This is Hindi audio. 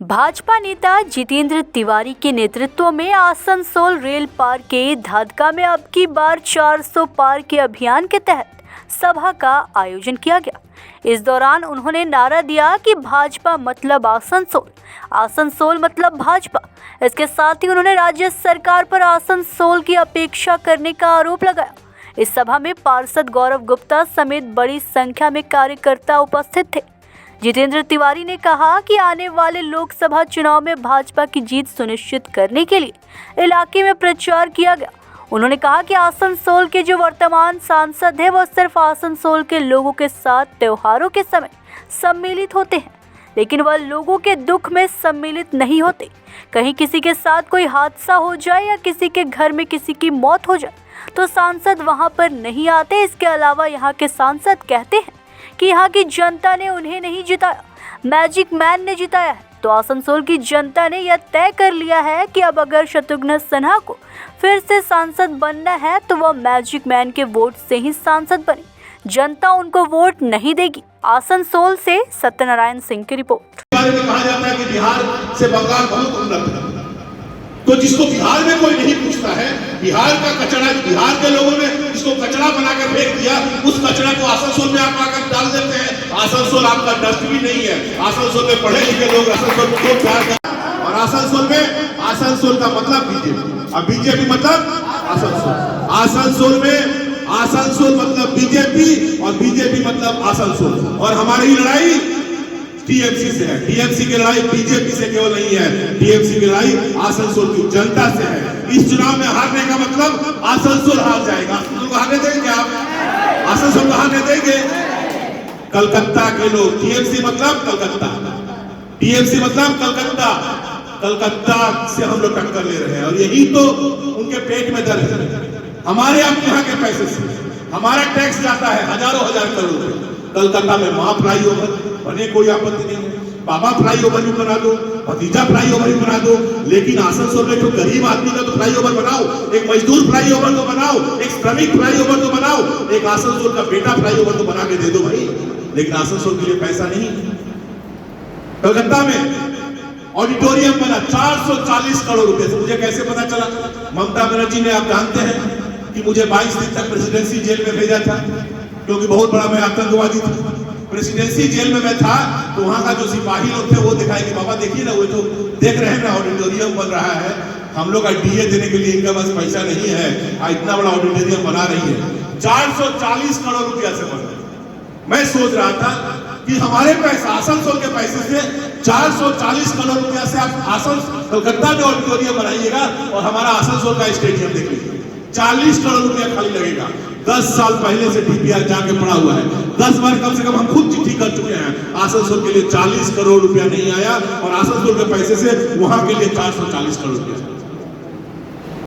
भाजपा नेता जितेंद्र तिवारी के नेतृत्व में आसनसोल रेल पार के धादका में अब की बार 400 पार के अभियान के तहत सभा का आयोजन किया गया। इस दौरान उन्होंने नारा दिया कि भाजपा मतलब आसनसोल, आसनसोल मतलब भाजपा। इसके साथ ही उन्होंने राज्य सरकार पर आसनसोल की अपेक्षा करने का आरोप लगाया। इस सभा में पार्षद गौरव गुप्ता समेत बड़ी संख्या में कार्यकर्ता उपस्थित थे। जितेंद्र तिवारी ने कहा कि आने वाले लोकसभा चुनाव में भाजपा की जीत सुनिश्चित करने के लिए इलाके में प्रचार किया गया। उन्होंने कहा कि आसनसोल के जो वर्तमान सांसद हैं, वह सिर्फ आसनसोल के लोगों के साथ त्योहारों के समय सम्मिलित होते हैं, लेकिन वह लोगों के दुख में सम्मिलित नहीं होते। कहीं किसी के साथ कोई हादसा हो जाए या किसी के घर में किसी की मौत हो जाए तो सांसद वहां पर नहीं आते। इसके अलावा यहाँ के सांसद कहते हैं कि यहाँ की जनता ने उन्हें नहीं जिताया, मैजिक मैन ने जिताया है। तो आसनसोल की जनता ने यह तय कर लिया है कि अब अगर शत्रुघ्न सिन्हा को फिर से सांसद बनना है तो वह मैजिक मैन के वोट से ही सांसद बने। जनता उनको वोट नहीं देगी। आसनसोल से सत्यनारायण सिंह की रिपोर्ट। कहा जाता है कि बिहार से बंगाल बहुत उन्नत है, तो जिसको बिहार में कोई नहीं पूछता है, बिहार का कचरा बिहार के लोगों ने जिसको कचरा बनाकर फेंक दिया, उस कचरा को आसनसोल में आप आकर डाल देते हैं। आसनसोल आपका डस्टबिन नहीं है। आसनसोल में पढ़े लिखे लोग आसनसोल को प्यार करते हैं और आसनसोल का मतलब बीजेपी। अब बीजेपी मतलब आसनसोल। आसनसोल मतलब बीजेपी और बीजेपी मतलब आसनसोल। और हमारी लड़ाई टीएमसी से है। टीएमसी की लड़ाई बीजेपी से केवल नहीं है, टीएमसी की लड़ाई आसनसोल की जनता से है। इस चुनाव में हारने का मतलब आसनसोल हार जाएगा। आसनसोल को हारने देंगे आप? आसनसोल को हारने देंगे? कलकत्ता के लोग, टीएमसी मतलब कलकत्ता, टीएमसी मतलब कलकत्ता, कलकत्ता से हम लोग टक्कर ले रहे हैं और यही तो उनके पेट में दर्द है। हमारे यहाँ के पैसे से हमारा टैक्स जाता है हजारों हजार करोड़ रुपए। कलकत्ता में मां फ्लाईओवर बने, कोई आपत्ति नहीं है। बाबा फ्लाईओवर भी बना दो, भतीजा फ्लाईओवर भी बना दो, लेकिन आसनसोल में जो गरीब आदमी का तो फ्लाईओवर बनाओ, एक मजदूर फ्लाईओवर तो बनाओ, एक श्रमिक फ्लाईओवर तो बनाओ, एक आसनसोल का बेटा फ्लाईओवर तो बना के दे दो भाई। लेकिन आसनसोल के लिए पैसा नहीं। कलकत्ता में ऑडिटोरियम बना 440 करोड़ रुपए से। मुझे कैसे पता चला? ममता बनर्जी ने, आप जानते हैं कि मुझे 22 दिन तक प्रेसिडेंसी जेल में भेजा था, क्योंकि बहुत बड़ा मैं आतंकवादी था। प्रेसिडेंसी जेल में मैं था तो वहां का जो सिपाही लोग थे वो दिखाए कि बाबा देखिए ना, वो तो देख रहे हैं ना ऑडिटोरियम बन रहा है, हम लोग का डीए देने के लिए इनका बस पैसा नहीं है, इतना बड़ा ऑडिटोरियम बना रही है। 440 करोड़ रुपया से बना। मैं सोच रहा था कि हमारे पैसा, आसनसोल के पैसे से 440 करोड़ रुपया से आप कलकत्ता में ऑडिटोरियम बनाइएगा और हमारा आसनसोल का स्टेडियम देख लीजिए, 40 करोड़ रुपया खाली लगेगा। 10 साल पहले से डीपीआर जाके पड़ा हुआ है। 10 बार कम से कम हम खुद चिट्ठी कर चुके हैं। आसनसोल के लिए 40 करोड़ रुपया नहीं आया और आसनसोल के पैसे से वहां के लिए 440 करोड़ रुपया।